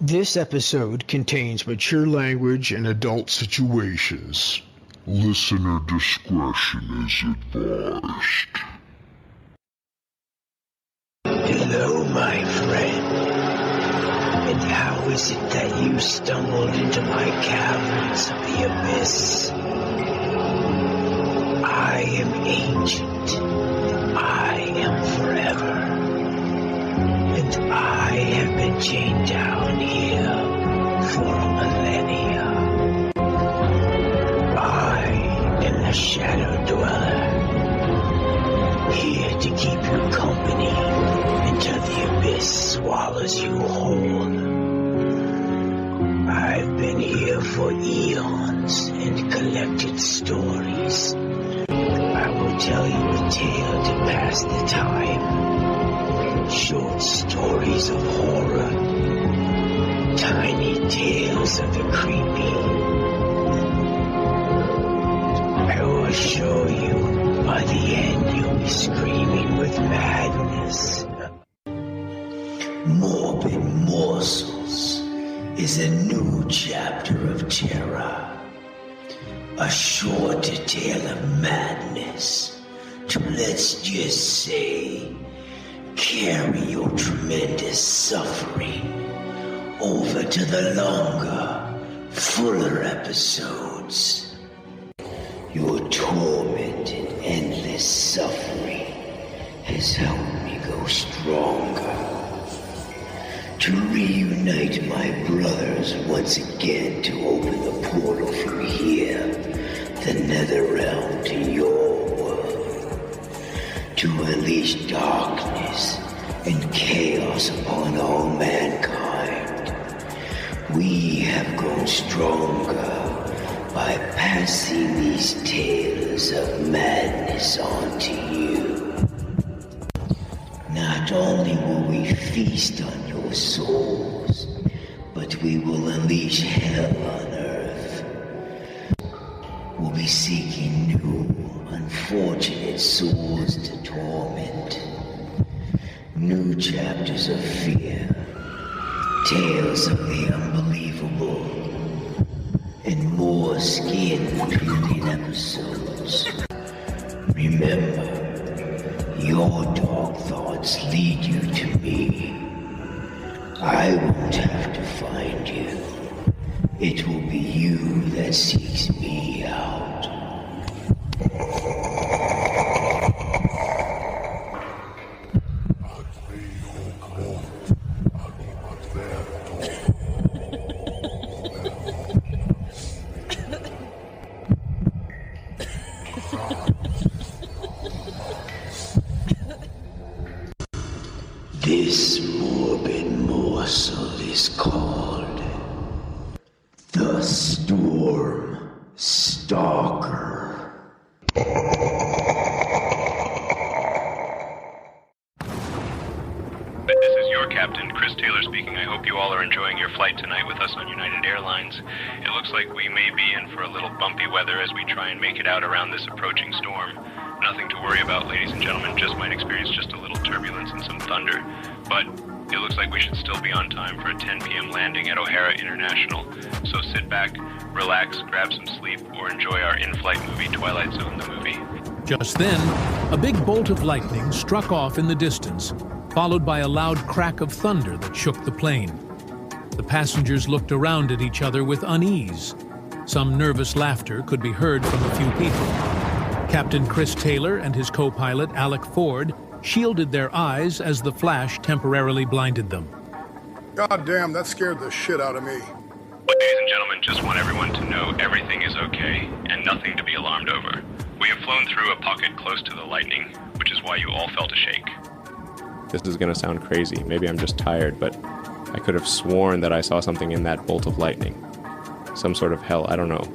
This episode contains mature language and adult situations. Listener discretion is advised. Hello, my friend. And how is it that you stumbled into my caverns of the abyss? I am ancient. I am forever. And I have been chained down here for millennia. I am the Shadow Dweller, here to keep you company until the abyss swallows you whole. I've been here for eons and collected stories. I will tell you a tale to pass the time. Short stories of horror, tiny tales of the creepy. I will assure you, by the end you'll be screaming with madness. Morbid Morsals is a new chapter of terror. A short tale of madness to, let's just say, carry your tremendous suffering over to the longer, fuller episodes. Your torment and endless suffering has helped me go stronger. To reunite my brothers once again, to open the portal from here, the nether realm, to your world. To unleash darkness and chaos upon all mankind. We have grown stronger by passing these tales of madness on to you. Not only will we feast on your souls, but we will unleash hell on earth. We'll be seeking new, unfortunate souls to torment. New chapters of fear, tales of the unbelievable, and more skin-peeling episodes. Remember, your dark thoughts lead you to me. I won't have to find you. It will be you that seeks me out. This morbid morsel is called the Storm Stalker. This is your captain, Chris Taylor speaking. I hope you all are enjoying your flight tonight with us on United Airlines. It looks like we may be in for a little bumpy weather as we try and make it out around this approaching storm. Nothing to worry about, ladies and gentlemen. Just might experience just a little turbulence and some thunder. But it looks like we should still be on time for a 10 p.m. landing at O'Hara International. So sit back, relax, grab some sleep, or enjoy our in-flight movie, Twilight Zone the movie. Just then, a big bolt of lightning struck off in the distance, followed by a loud crack of thunder that shook the plane. The passengers looked around at each other with unease. Some nervous laughter could be heard from a few people. Captain Chris Taylor and his co-pilot Alec Ford shielded their eyes as the flash temporarily blinded them. God damn, that scared the shit out of me. Ladies and gentlemen, just want everyone to know everything is okay and nothing to be alarmed over. We have flown through a pocket close to the lightning, which is why you all felt a shake. This is going to sound crazy. Maybe I'm just tired, but I could have sworn that I saw something in that bolt of lightning. Some sort of hell, I don't know.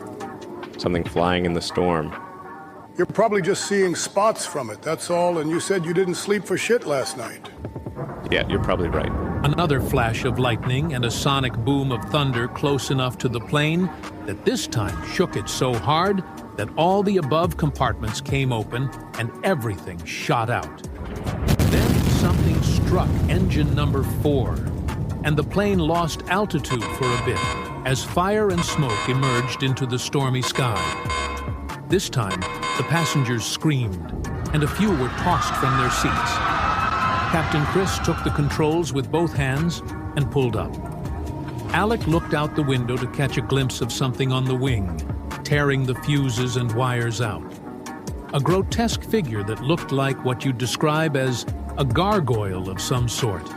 Something flying in the storm. You're probably just seeing spots from it, that's all, and you said you didn't sleep for shit last night. Yeah, you're probably right. Another flash of lightning and a sonic boom of thunder close enough to the plane that this time shook it so hard that all the above compartments came open and everything shot out. Then something struck engine number 4. and the plane lost altitude for a bit as fire and smoke emerged into the stormy sky. This time, the passengers screamed, and a few were tossed from their seats. Captain Chris took the controls with both hands and pulled up. Alec looked out the window to catch a glimpse of something on the wing, tearing the fuses and wires out. A grotesque figure that looked like what you'd describe as a gargoyle of some sort.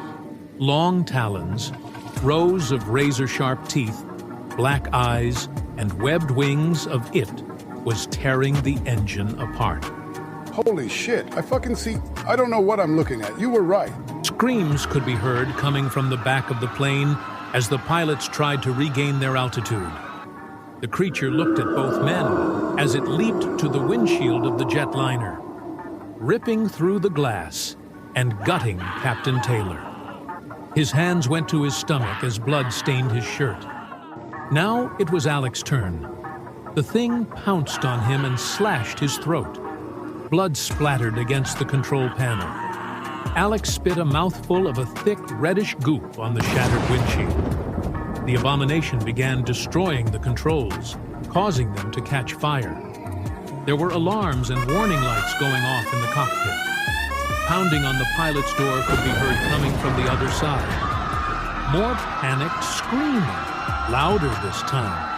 Long talons, rows of razor-sharp teeth, black eyes, and webbed wings of it was tearing the engine apart. Holy shit, I fucking see. I don't know what I'm looking at. You were right. Screams could be heard coming from the back of the plane as the pilots tried to regain their altitude. The creature looked at both men as it leaped to the windshield of the jetliner, ripping through the glass and gutting Captain Taylor. His hands went to his stomach as blood stained his shirt. Now it was Alec's turn. The thing pounced on him and slashed his throat. Blood splattered against the control panel. Alec spit a mouthful of a thick, reddish goop on the shattered windshield. The abomination began destroying the controls, causing them to catch fire. There were alarms and warning lights going off in the cockpit. Pounding on the pilot's door could be heard coming from the other side. More panicked screaming, louder this time.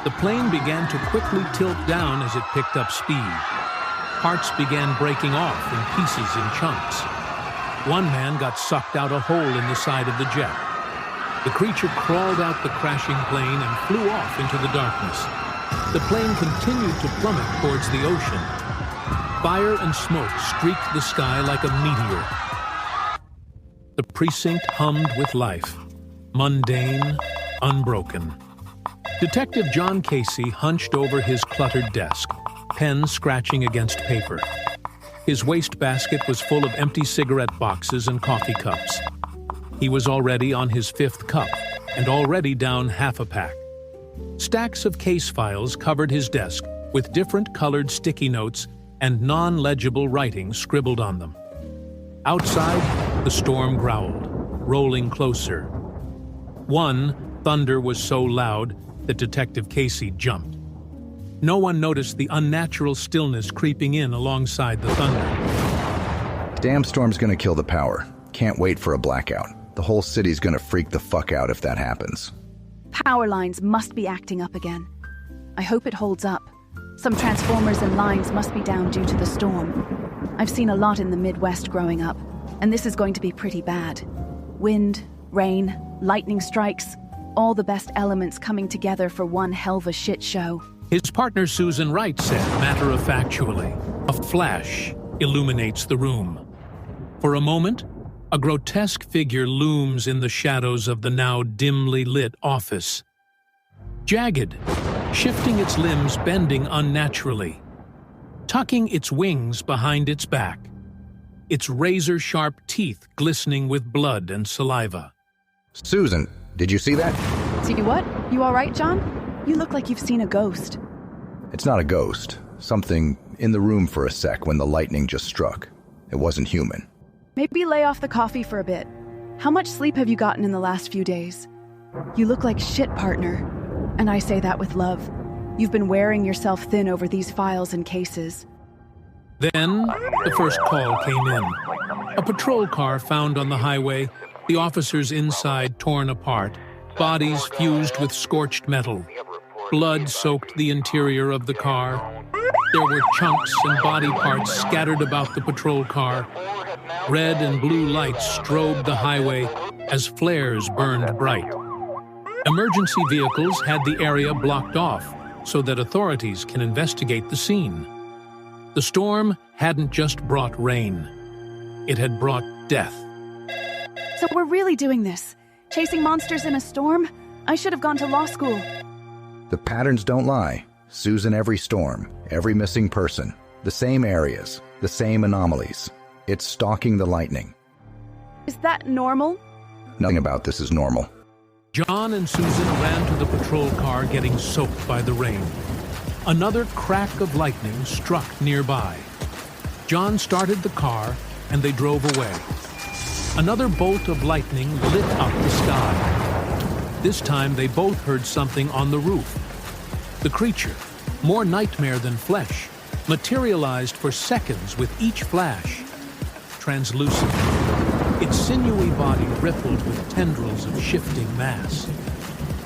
The plane began to quickly tilt down as it picked up speed. Parts began breaking off in pieces and chunks. One man got sucked out a hole in the side of the jet. The creature crawled out the crashing plane and flew off into the darkness. The plane continued to plummet towards the ocean. Fire and smoke streaked the sky like a meteor. The precinct hummed with life, mundane, unbroken. Detective John Casey hunched over his cluttered desk, pen scratching against paper. His wastebasket was full of empty cigarette boxes and coffee cups. He was already on his 5th cup and already down half a pack. Stacks of case files covered his desk with different colored sticky notes and non-legible writing scribbled on them. Outside, the storm growled, rolling closer. One, thunder was so loud that Detective Casey jumped. No one noticed the unnatural stillness creeping in alongside the thunder. Damn storm's gonna kill the power. Can't wait for a blackout. The whole city's gonna freak the fuck out if that happens. Power lines must be acting up again. I hope it holds up. Some transformers and lines must be down due to the storm. I've seen a lot in the Midwest growing up, and this is going to be pretty bad. Wind, rain, lightning strikes, all the best elements coming together for one hell of a shit show. His partner Susan Wright said matter-of-factually, "A flash illuminates the room." For a moment, a grotesque figure looms in the shadows of the now dimly lit office. Jagged, shifting its limbs, bending unnaturally, tucking its wings behind its back, its razor-sharp teeth glistening with blood and saliva. Susan, did you see that? See what? You all right, John? You look like you've seen a ghost. It's not a ghost. Something in the room for a sec when the lightning just struck. It wasn't human. Maybe lay off the coffee for a bit. How much sleep have you gotten in the last few days? You look like shit, partner. And I say that with love. You've been wearing yourself thin over these files and cases. Then, the first call came in. A patrol car found on the highway, the officers inside torn apart, bodies fused with scorched metal. Blood soaked the interior of the car. There were chunks and body parts scattered about the patrol car. Red and blue lights strobed the highway as flares burned bright. Emergency vehicles had the area blocked off so that authorities can investigate the scene. The storm hadn't just brought rain. It had brought death. So we're really doing this? Chasing monsters in a storm? I should have gone to law school. The patterns don't lie. Susan, every storm, every missing person, the same areas, the same anomalies. It's stalking the lightning. Is that normal? Nothing about this is normal. John and Susan ran to the patrol car, getting soaked by the rain. Another crack of lightning struck nearby. John started the car, and they drove away. Another bolt of lightning lit up the sky. This time they both heard something on the roof. The creature, more nightmare than flesh, materialized for seconds with each flash. Translucent, its sinewy body rippled with tendrils of shifting mass.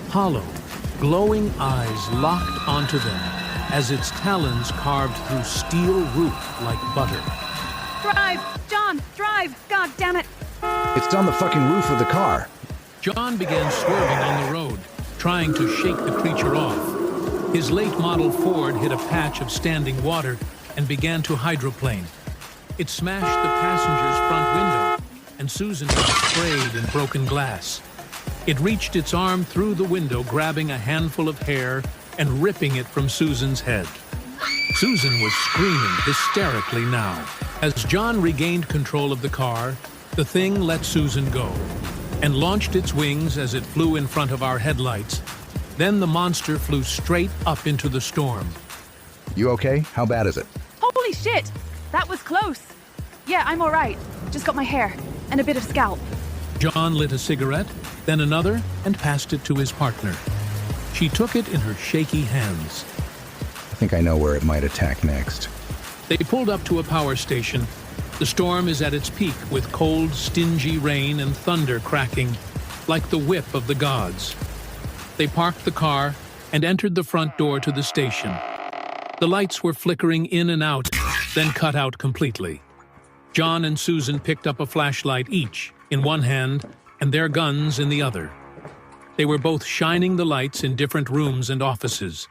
Hollow, glowing eyes locked onto them as its talons carved through steel roof like butter. Drive! John, drive! God damn it! It's on the fucking roof of the car. John began swerving on the road, trying to shake the creature off. His late model Ford hit a patch of standing water and began to hydroplane. It smashed the passenger's front window, and Susan got sprayed in broken glass. It reached its arm through the window, grabbing a handful of hair and ripping it from Susan's head. Susan was screaming hysterically now. As John regained control of the car, the thing let Susan go and launched its wings as it flew in front of our headlights. Then the monster flew straight up into the storm. You okay? How bad is it? Holy shit! That was close. Yeah, I'm all right. Just got my hair and a bit of scalp. John lit a cigarette, then another, and passed it to his partner. She took it in her shaky hands. I think I know where it might attack next. They pulled up to a power station. The storm is at its peak with cold, stingy rain and thunder cracking, like the whip of the gods. They parked the car and entered the front door to the station. The lights were flickering in and out, then cut out completely. John and Susan picked up a flashlight each in one hand and their guns in the other. They were both shining the lights in different rooms and offices.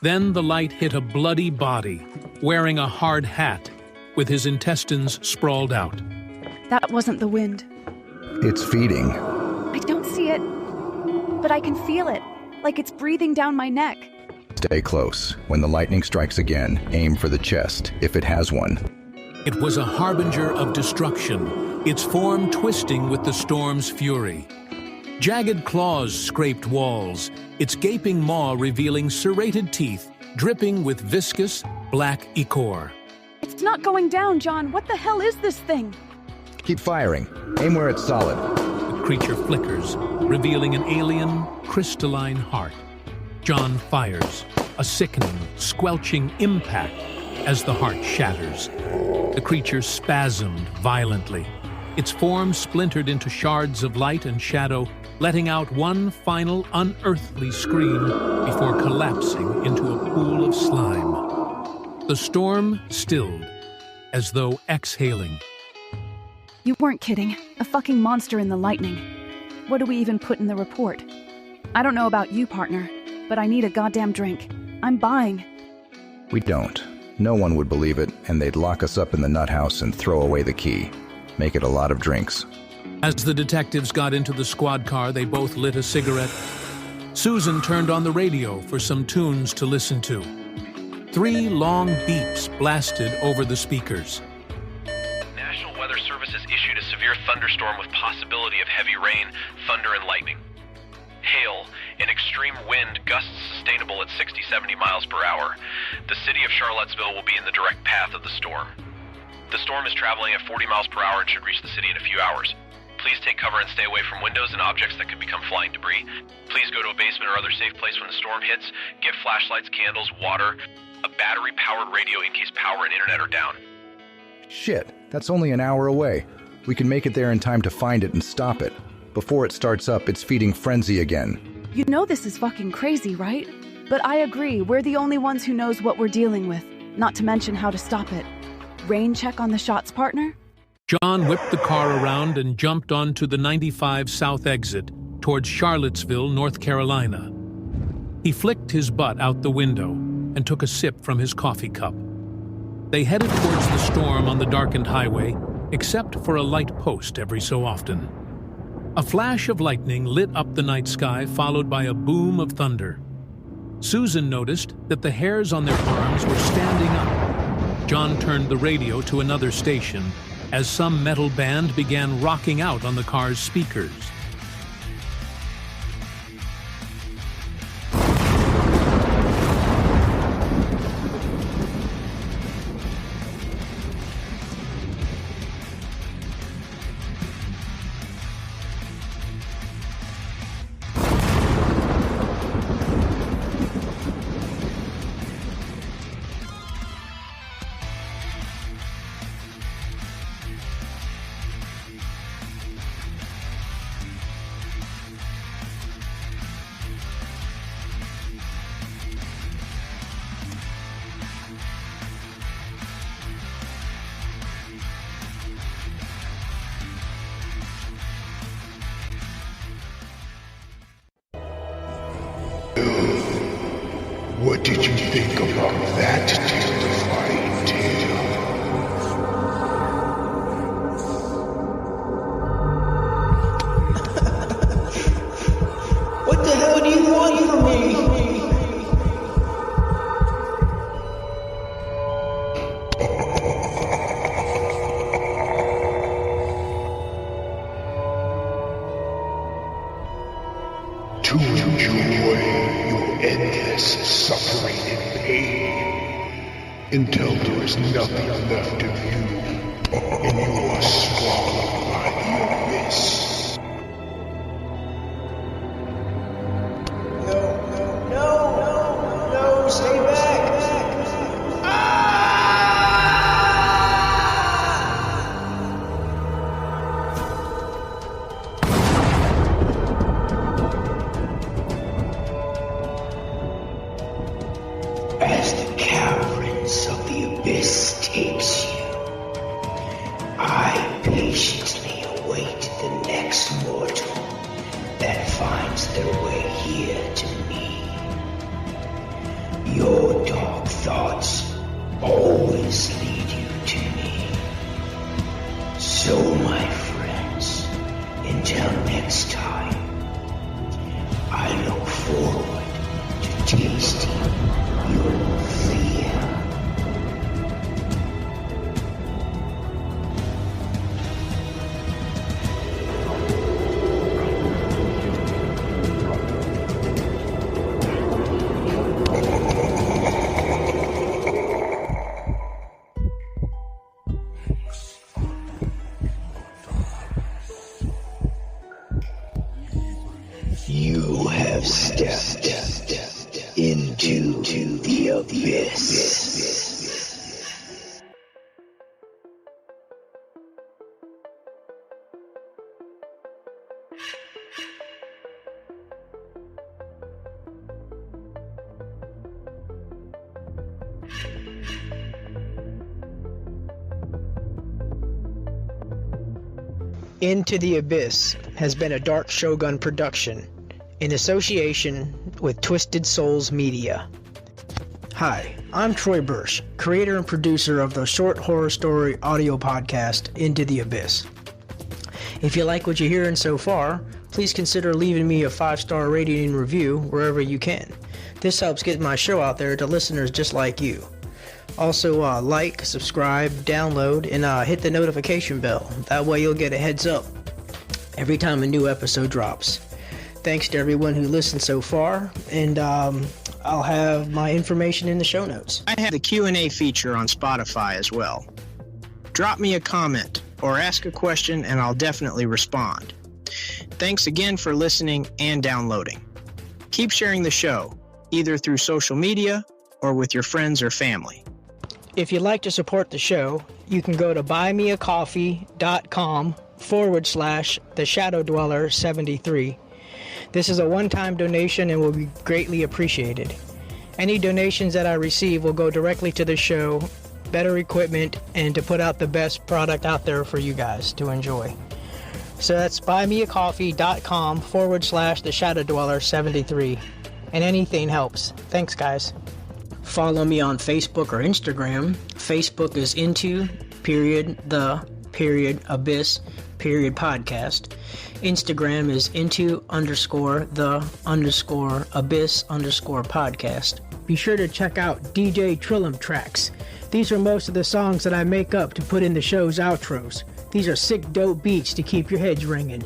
Then the light hit a bloody body, wearing a hard hat, with his intestines sprawled out. That wasn't the wind. It's feeding. I don't see it, but I can feel it, like it's breathing down my neck. Stay close. When the lightning strikes again, aim for the chest, if it has one. It was a harbinger of destruction, its form twisting with the storm's fury. Jagged claws scraped walls, its gaping maw revealing serrated teeth, dripping with viscous, black ichor. It's not going down, John. What the hell is this thing? Keep firing. Aim where it's solid. The creature flickers, revealing an alien, crystalline heart. John fires, a sickening, squelching impact as the heart shatters. The creature spasmed violently. Its form splintered into shards of light and shadow, letting out one final unearthly scream before collapsing into a pool of slime. The storm stilled, as though exhaling. You weren't kidding. A fucking monster in the lightning. What do we even put in the report? I don't know about you, partner, but I need a goddamn drink. I'm buying. We don't. No one would believe it, and they'd lock us up in the nut house and throw away the key. Make it a lot of drinks. As the detectives got into the squad car, they both lit a cigarette. Susan turned on the radio for some tunes to listen to. 3 long beeps blasted over the speakers. National Weather Services issued a severe thunderstorm with possibility of heavy rain, thunder, and lightning. Hail, and extreme wind, gusts sustainable at 60-70 miles per hour. The city of Charlottesville will be in the direct path of the storm. The storm is traveling at 40 miles per hour and should reach the city in a few hours. Please take cover and stay away from windows and objects that could become flying debris. Please go to a basement or other safe place when the storm hits. Get flashlights, candles, water, a battery-powered radio in case power and internet are down. Shit, that's only an hour away. We can make it there in time to find it and stop it. Before it starts up, it's feeding frenzy again. You know this is fucking crazy, right? But I agree, we're the only ones who knows what we're dealing with, not to mention how to stop it. Rain check on the shots, partner? John whipped the car around and jumped onto the 95 South exit towards Charlottesville, North Carolina. He flicked his butt out the window and took a sip from his coffee cup. They headed towards the storm on the darkened highway, except for a light post every so often. A flash of lightning lit up the night sky, followed by a boom of thunder. Susan noticed that the hairs on their arms were standing up. John turned the radio to another station as some metal band began rocking out on the car's speakers. What did you think about that terrifying tale? What the hell do you want from me? To enjoy your endless suffering and pain until there is nothing left of you and you are swallowed by the abyss. No, stay back. As the caverns of the abyss takes you, I patiently await the next mortal that finds their way here to me. Your dark thoughts always lead you to me. So, my friends, until next time, I look forward to tasting your fear. You have stepped into the abyss. Into the Abyss has been a Darkshogun production in association with Twisted Souls Media. Hi, I'm Troy Bursch, creator and producer of the short horror story audio podcast Into the Abyss. If you like what you're hearing so far, please consider leaving me a 5-star rating and review wherever you can. This helps get my show out there to listeners just like you. Also, like, subscribe, download, and hit the notification bell. That way you'll get a heads up every time a new episode drops. Thanks to everyone who listened so far, and I'll have my information in the show notes. I have the Q&A feature on Spotify as well. Drop me a comment or ask a question and I'll definitely respond. Thanks again for listening and downloading. Keep sharing the show, either through social media or with your friends or family. If you'd like to support the show, you can go to buymeacoffee.com/theshadowdweller73. This is a one-time donation and will be greatly appreciated. Any donations that I receive will go directly to the show, better equipment, and to put out the best product out there for you guys to enjoy. So that's buymeacoffee.com/theshadowdweller73. And anything helps. Thanks, guys. Follow me on Facebook or Instagram. Facebook is into_the_abyss_podcast. Instagram is into_the_abyss_podcast. Be sure to check out DJ Trillim tracks. These are most of the songs that I make up to put in the show's outros. These are sick dope beats to keep your heads ringing.